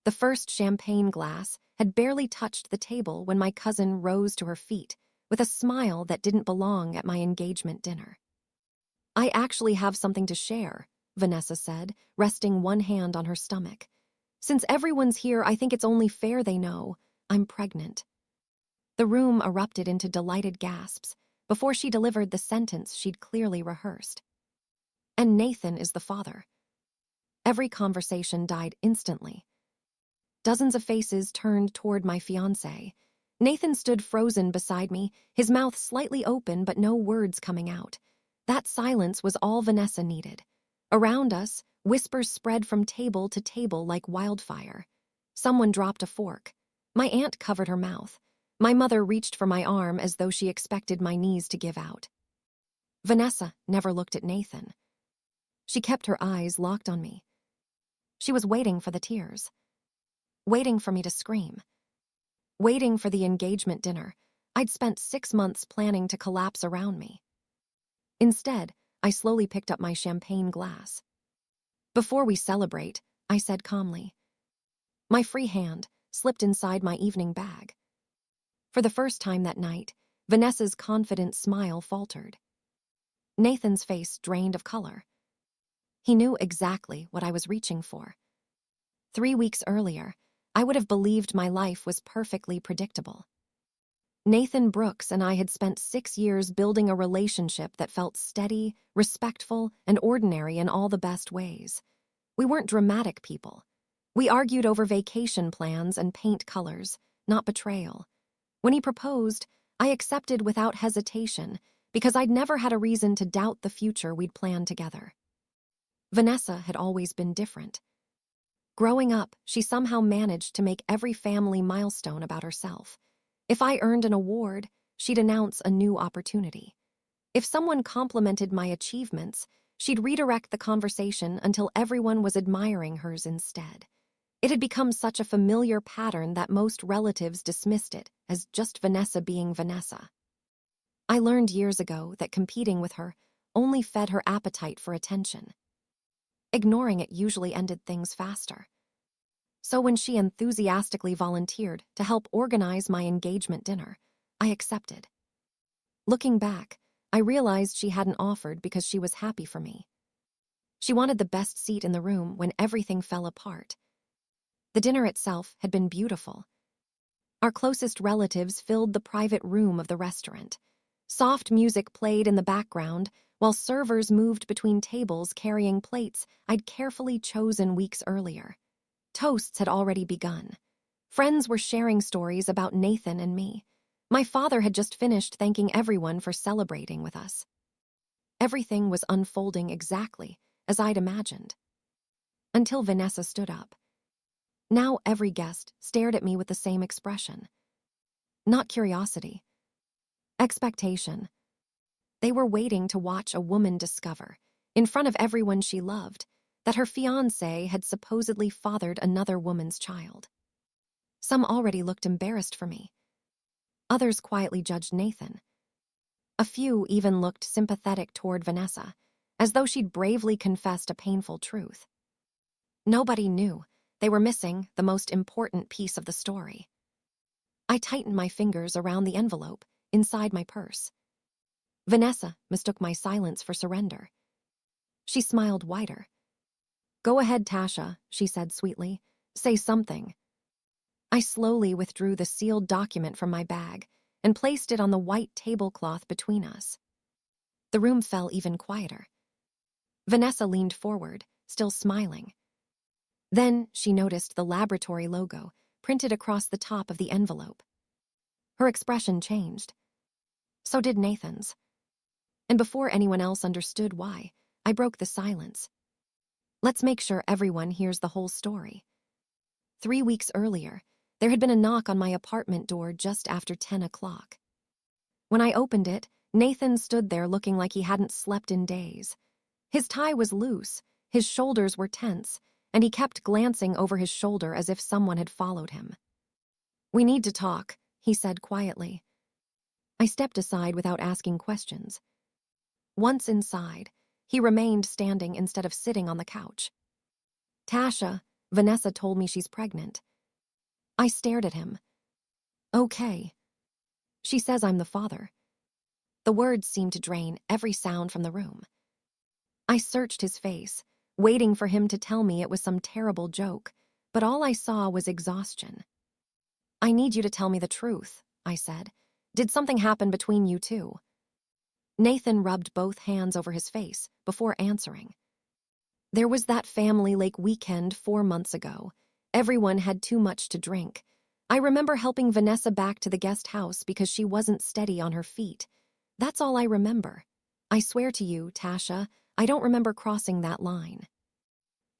The first champagne glass had barely touched the table when my cousin rose to her feet with a smile that didn't belong at my engagement dinner. "I actually have something to share," Vanessa said, resting one hand on her stomach. "Since everyone's here, I think it's only fair they know I'm pregnant." The room erupted into delighted gasps before she delivered the sentence she'd clearly rehearsed. "And Nathan is the father." Every conversation died instantly. Dozens of faces turned toward my fiancé. Nathan stood frozen beside me, his mouth slightly open but no words coming out. That silence was all Vanessa needed. Around us, whispers spread from table to table like wildfire. Someone dropped a fork. My aunt covered her mouth. My mother reached for my arm as though she expected my knees to give out. Vanessa never looked at Nathan. She kept her eyes locked on me. She was waiting for the tears. Waiting for me to scream. Waiting for the engagement dinner I'd spent 6 months planning to collapse around me. Instead, I slowly picked up my champagne glass. "Before we celebrate," I said calmly. My free hand slipped inside my evening bag. For the first time that night, Vanessa's confident smile faltered. Nathan's face drained of color. He knew exactly what I was reaching for. 3 weeks earlier, I would have believed my life was perfectly predictable. Nathan Brooks and I had spent 6 years building a relationship that felt steady, respectful, and ordinary in all the best ways. We weren't dramatic people. We argued over vacation plans and paint colors, not betrayal. When he proposed, I accepted without hesitation because I'd never had a reason to doubt the future we'd planned together. Vanessa had always been different. Growing up, she somehow managed to make every family milestone about herself. If I earned an award, she'd announce a new opportunity. If someone complimented my achievements, she'd redirect the conversation until everyone was admiring hers instead. It had become such a familiar pattern that most relatives dismissed it as just Vanessa being Vanessa. I learned years ago that competing with her only fed her appetite for attention. Ignoring it usually ended things faster. So when she enthusiastically volunteered to help organize my engagement dinner, I accepted. Looking back, I realized she hadn't offered because she was happy for me. She wanted the best seat in the room when everything fell apart. The dinner itself had been beautiful. Our closest relatives filled the private room of the restaurant. Soft music played in the background while servers moved between tables carrying plates I'd carefully chosen weeks earlier. Toasts had already begun. Friends were sharing stories about Nathan and me. My father had just finished thanking everyone for celebrating with us. Everything was unfolding exactly as I'd imagined. Until Vanessa stood up. Now every guest stared at me with the same expression. Not curiosity. Expectation. They were waiting to watch a woman discover, in front of everyone she loved, that her fiancé had supposedly fathered another woman's child. Some already looked embarrassed for me. Others quietly judged Nathan. A few even looked sympathetic toward Vanessa, as though she'd bravely confessed a painful truth. Nobody knew they were missing the most important piece of the story. I tightened my fingers around the envelope inside my purse. Vanessa mistook my silence for surrender. She smiled wider. "Go ahead, Tasha," she said sweetly. "Say something." I slowly withdrew the sealed document from my bag and placed it on the white tablecloth between us. The room fell even quieter. Vanessa leaned forward, still smiling. Then she noticed the laboratory logo printed across the top of the envelope. Her expression changed. So did Nathan's. And before anyone else understood why, I broke the silence. Let's make sure everyone hears the whole story. 3 weeks earlier, there had been a knock on my apartment door just after 10 o'clock. When I opened it, Nathan stood there looking like he hadn't slept in days. His tie was loose, his shoulders were tense, and he kept glancing over his shoulder as if someone had followed him. "We need to talk," he said quietly. I stepped aside without asking questions. Once inside, he remained standing instead of sitting on the couch. "Tasha," Vanessa told me she's pregnant. I stared at him. Okay. She says I'm the father. The words seemed to drain every sound from the room. I searched his face, waiting for him to tell me it was some terrible joke, but all I saw was exhaustion. I need you to tell me the truth, I said. Did something happen between you two? Nathan rubbed both hands over his face before answering. There was that family lake weekend 4 months ago. Everyone had too much to drink. I remember helping Vanessa back to the guest house because she wasn't steady on her feet. That's all I remember. I swear to you, Tasha, I don't remember crossing that line.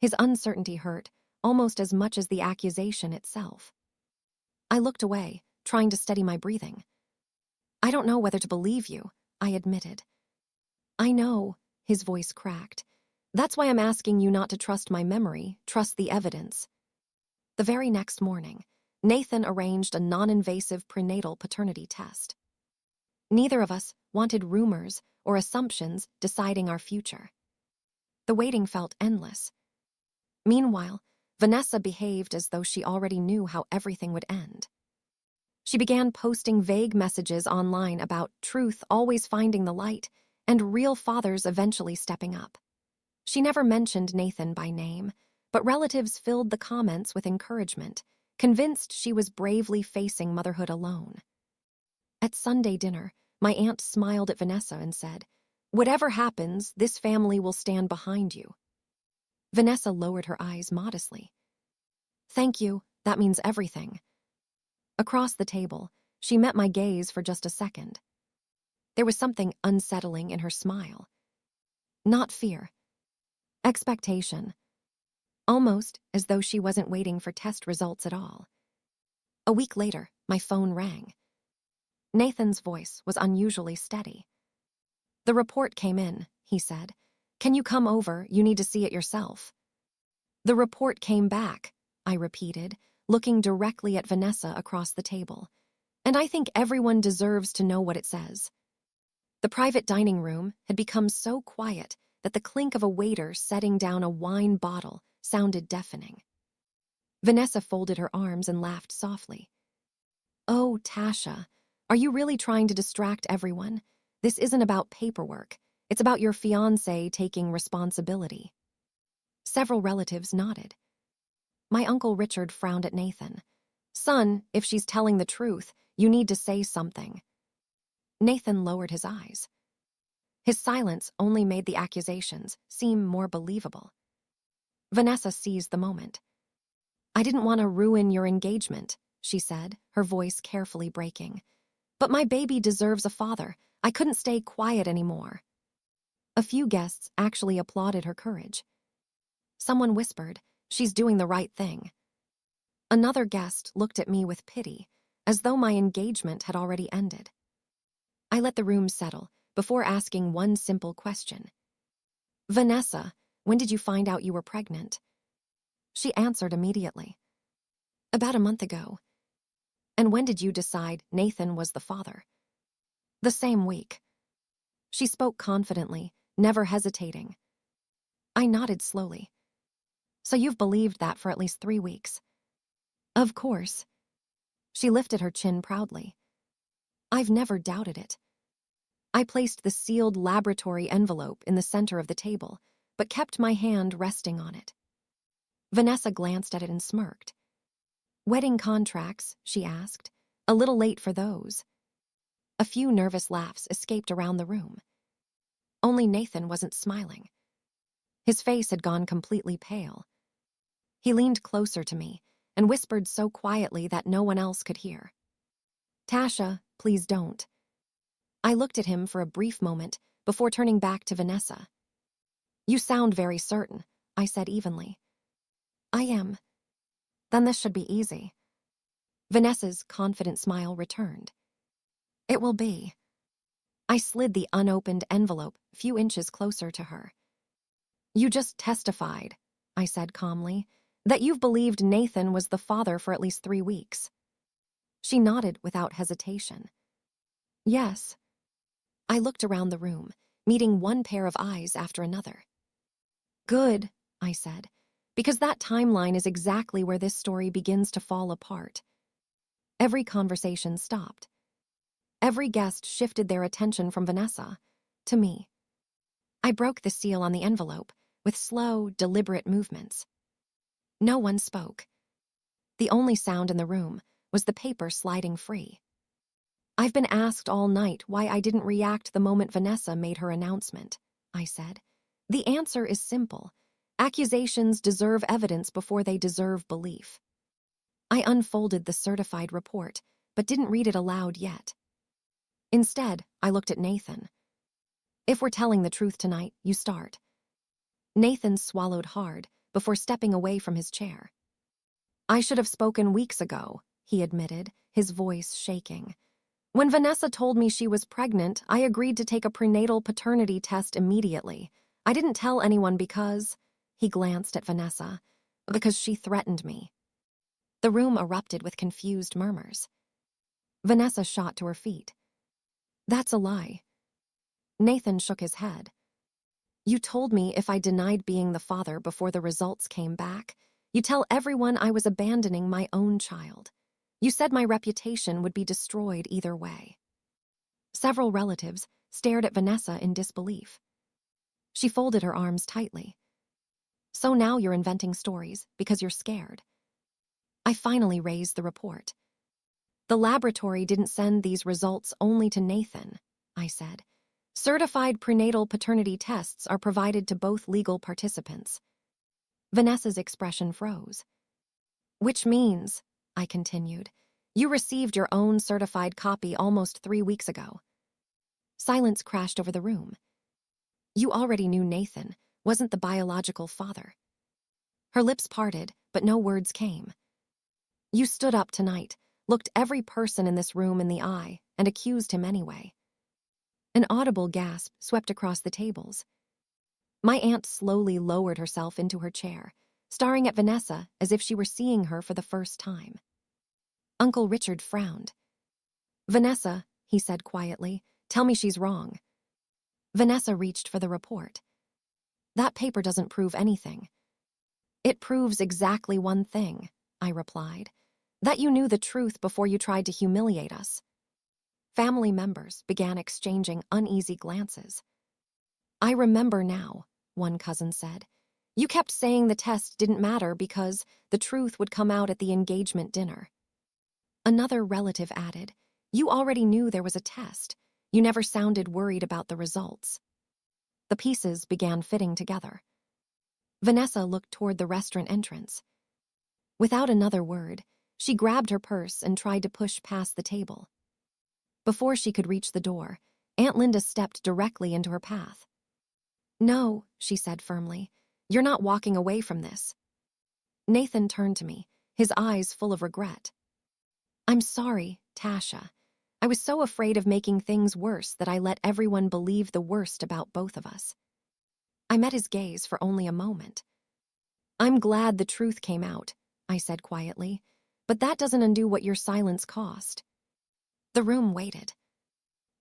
His uncertainty hurt, almost as much as the accusation itself. I looked away, trying to steady my breathing. I don't know whether to believe you, I admitted. I know, his voice cracked. That's why I'm asking you not to trust my memory, trust the evidence. The very next morning, Nathan arranged a non-invasive prenatal paternity test. Neither of us wanted rumors or assumptions deciding our future. The waiting felt endless. Meanwhile, Vanessa behaved as though she already knew how everything would end. She began posting vague messages online about truth always finding the light and real fathers eventually stepping up. She never mentioned Nathan by name, but relatives filled the comments with encouragement, convinced she was bravely facing motherhood alone. At Sunday dinner, my aunt smiled at Vanessa and said, "Whatever happens, this family will stand behind you." Vanessa lowered her eyes modestly. "Thank you, that means everything." Across the table, she met my gaze for just a second. There was something unsettling in her smile. Not fear. Expectation. Almost as though she wasn't waiting for test results at all. A week later, my phone rang. Nathan's voice was unusually steady. "The report came in," he said. "Can you come over? You need to see it yourself." "The report came back," I repeated, looking directly at Vanessa across the table. "And I think everyone deserves to know what it says." The private dining room had become so quiet that the clink of a waiter setting down a wine bottle sounded deafening. Vanessa folded her arms and laughed softly. "Oh, Tasha, are you really trying to distract everyone? This isn't about paperwork. It's about your fiancé taking responsibility." Several relatives nodded. My Uncle Richard frowned at Nathan. "Son, if she's telling the truth, you need to say something." Nathan lowered his eyes. His silence only made the accusations seem more believable. Vanessa seized the moment. "I didn't want to ruin your engagement," she said, her voice carefully breaking. "But my baby deserves a father. I couldn't stay quiet anymore." A few guests actually applauded her courage. Someone whispered, "She's doing the right thing." Another guest looked at me with pity, as though my engagement had already ended. I let the room settle before asking one simple question. "Vanessa, when did you find out you were pregnant?" She answered immediately. "About a month ago." "And when did you decide Nathan was the father?" "The same week." She spoke confidently, never hesitating. I nodded slowly. "So you've believed that for at least 3 weeks?" "Of course." She lifted her chin proudly. "I've never doubted it." I placed the sealed laboratory envelope in the center of the table, but kept my hand resting on it. Vanessa glanced at it and smirked. "Wedding contracts?" she asked. "A little late for those." A few nervous laughs escaped around the room. Only Nathan wasn't smiling. His face had gone completely pale. He leaned closer to me and whispered so quietly that no one else could hear. "Tasha, please don't." I looked at him for a brief moment before turning back to Vanessa. "You sound very certain," I said evenly. "I am." "Then this should be easy." Vanessa's confident smile returned. "It will be." I slid the unopened envelope a few inches closer to her. "You just testified," I said calmly, "that you've believed Nathan was the father for at least 3 weeks." She nodded without hesitation. "Yes." I looked around the room, meeting one pair of eyes after another. "Good," I said. Because that timeline is exactly where this story begins to fall apart. Every conversation stopped. Every guest shifted their attention from Vanessa to me. I broke the seal on the envelope with slow, deliberate movements. No one spoke. The only sound in the room was the paper sliding free. I've been asked all night why I didn't react the moment Vanessa made her announcement, I said. The answer is simple. Accusations deserve evidence before they deserve belief. I unfolded the certified report, but didn't read it aloud yet. Instead, I looked at Nathan. If we're telling the truth tonight, you start. Nathan swallowed hard before stepping away from his chair. I should have spoken weeks ago, he admitted, his voice shaking. When Vanessa told me she was pregnant, I agreed to take a prenatal paternity test immediately. I didn't tell anyone because, he glanced at Vanessa, because she threatened me. The room erupted with confused murmurs. Vanessa shot to her feet. That's a lie. Nathan shook his head. You told me if I denied being the father before the results came back, you tell everyone I was abandoning my own child. You said my reputation would be destroyed either way. Several relatives stared at Vanessa in disbelief. She folded her arms tightly. So now you're inventing stories because you're scared. I finally raised the report. The laboratory didn't send these results only to Nathan, I said. Certified prenatal paternity tests are provided to both legal participants. Vanessa's expression froze. Which means, I continued, you received your own certified copy almost 3 weeks ago. Silence crashed over the room. You already knew Nathan wasn't the biological father. Her lips parted, but no words came. You stood up tonight, looked every person in this room in the eye, and accused him anyway. An audible gasp swept across the tables. My aunt slowly lowered herself into her chair, staring at Vanessa as if she were seeing her for the first time. Uncle Richard frowned. Vanessa, he said quietly, tell me she's wrong. Vanessa reached for the report. That paper doesn't prove anything. It proves exactly one thing, I replied, that you knew the truth before you tried to humiliate us. Family members began exchanging uneasy glances. I remember now, one cousin said. You kept saying the test didn't matter because the truth would come out at the engagement dinner. Another relative added, you already knew there was a test. You never sounded worried about the results. The pieces began fitting together. Vanessa looked toward the restaurant entrance. Without another word, she grabbed her purse and tried to push past the table. Before she could reach the door, Aunt Linda stepped directly into her path. No, she said firmly, you're not walking away from this. Nathan turned to me, his eyes full of regret. I'm sorry, Tasha. I was so afraid of making things worse that I let everyone believe the worst about both of us. I met his gaze for only a moment. I'm glad the truth came out, I said quietly, but that doesn't undo what your silence cost. The room waited.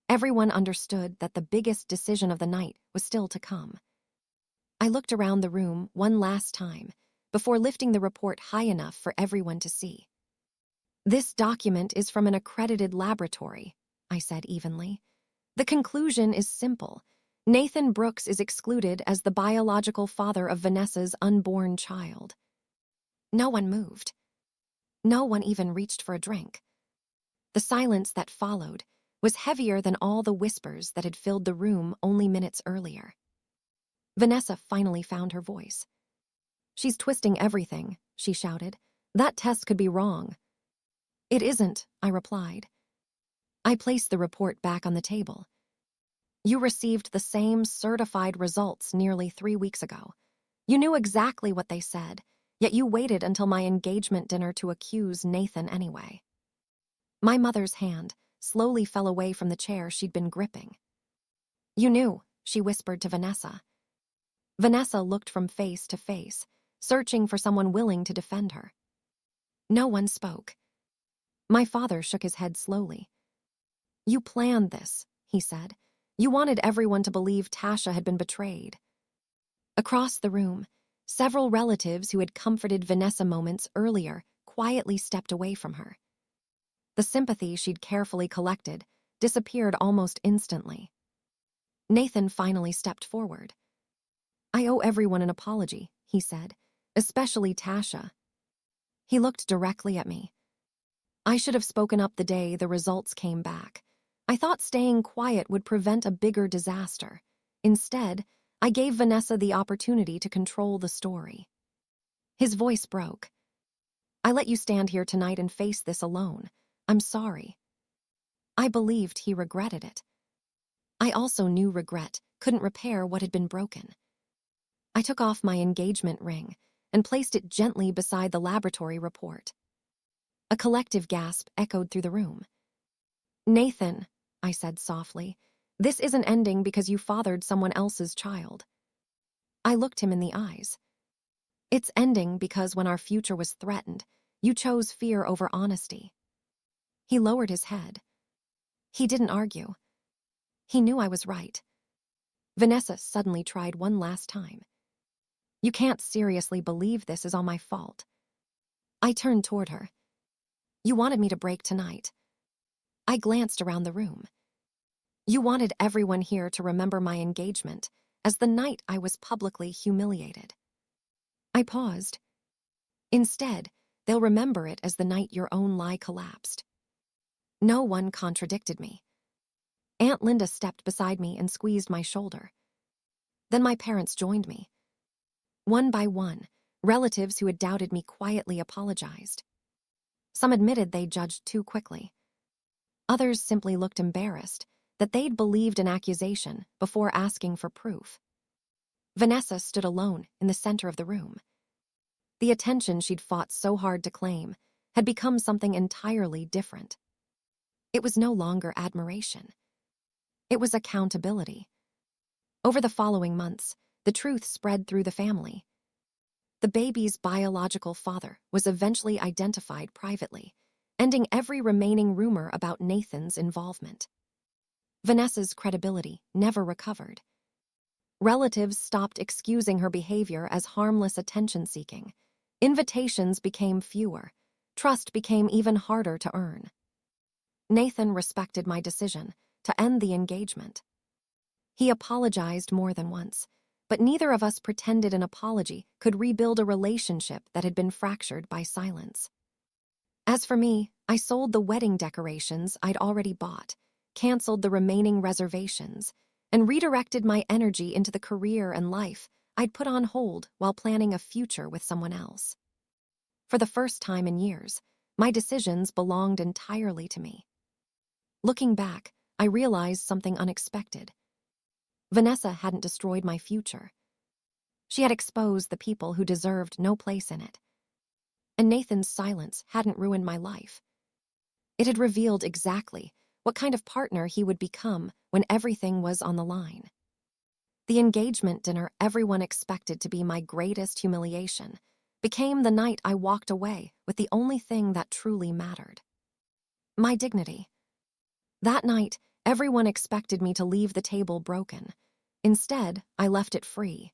Everyone understood that the biggest decision of the night was still to come. I looked around the room one last time before lifting the report high enough for everyone to see. This document is from an accredited laboratory, I said evenly. The conclusion is simple. Nathan Brooks is excluded as the biological father of Vanessa's unborn child. No one moved. No one even reached for a drink. The silence that followed was heavier than all the whispers that had filled the room only minutes earlier. Vanessa finally found her voice. She's twisting everything, she shouted. That test could be wrong. It isn't, I replied. I placed the report back on the table. You received the same certified results nearly 3 weeks ago. You knew exactly what they said, yet you waited until my engagement dinner to accuse Nathan anyway. My mother's hand slowly fell away from the chair she'd been gripping. You knew, she whispered to Vanessa. Vanessa looked from face to face, searching for someone willing to defend her. No one spoke. My father shook his head slowly. You planned this, he said. You wanted everyone to believe Tasha had been betrayed. Across the room, Several relatives who had comforted Vanessa moments earlier quietly stepped away from her. The sympathy she'd carefully collected disappeared almost instantly. Nathan finally stepped forward. "I owe everyone an apology," he said, "especially Tasha." He looked directly at me. "I should have spoken up the day the results came back. I thought staying quiet would prevent a bigger disaster. Instead, I gave Vanessa the opportunity to control the story." His voice broke. "I let you stand here tonight and face this alone. I'm sorry." I believed he regretted it. I also knew regret couldn't repair what had been broken. I took off my engagement ring and placed it gently beside the laboratory report. A collective gasp echoed through the room. "Nathan," I said softly, "this isn't ending because you fathered someone else's child." I looked him in the eyes. "It's ending because when our future was threatened, you chose fear over honesty." He lowered his head. He didn't argue. He knew I was right. Vanessa suddenly tried one last time. "You can't seriously believe this is all my fault." I turned toward her. "You wanted me to break tonight." I glanced around the room. "You wanted everyone here to remember my engagement as the night I was publicly humiliated." I paused. "Instead, they'll remember it as the night your own lie collapsed." No one contradicted me. Aunt Linda stepped beside me and squeezed my shoulder. Then my parents joined me. One by one, relatives who had doubted me quietly apologized. Some admitted they judged too quickly. Others simply looked embarrassed that they'd believed an accusation before asking for proof. Vanessa stood alone in the center of the room. The attention she'd fought so hard to claim had become something entirely different. It was no longer admiration. It was accountability. Over the following months, the truth spread through the family. The baby's biological father was eventually identified privately, ending every remaining rumor about Nathan's involvement. Vanessa's credibility never recovered. Relatives stopped excusing her behavior as harmless attention-seeking. Invitations became fewer. Trust became even harder to earn. Nathan respected my decision to end the engagement. He apologized more than once, but neither of us pretended an apology could rebuild a relationship that had been fractured by silence. As for me, I sold the wedding decorations I'd already bought, canceled the remaining reservations, and redirected my energy into the career and life I'd put on hold while planning a future with someone else. For the first time in years, my decisions belonged entirely to me. Looking back, I realized something unexpected. Vanessa hadn't destroyed my future. She had exposed the people who deserved no place in it. And Nathan's silence hadn't ruined my life. It had revealed exactly what kind of partner he would become when everything was on the line. The engagement dinner everyone expected to be my greatest humiliation became the night I walked away with the only thing that truly mattered: my dignity. That night, everyone expected me to leave the table broken. Instead, I left it free.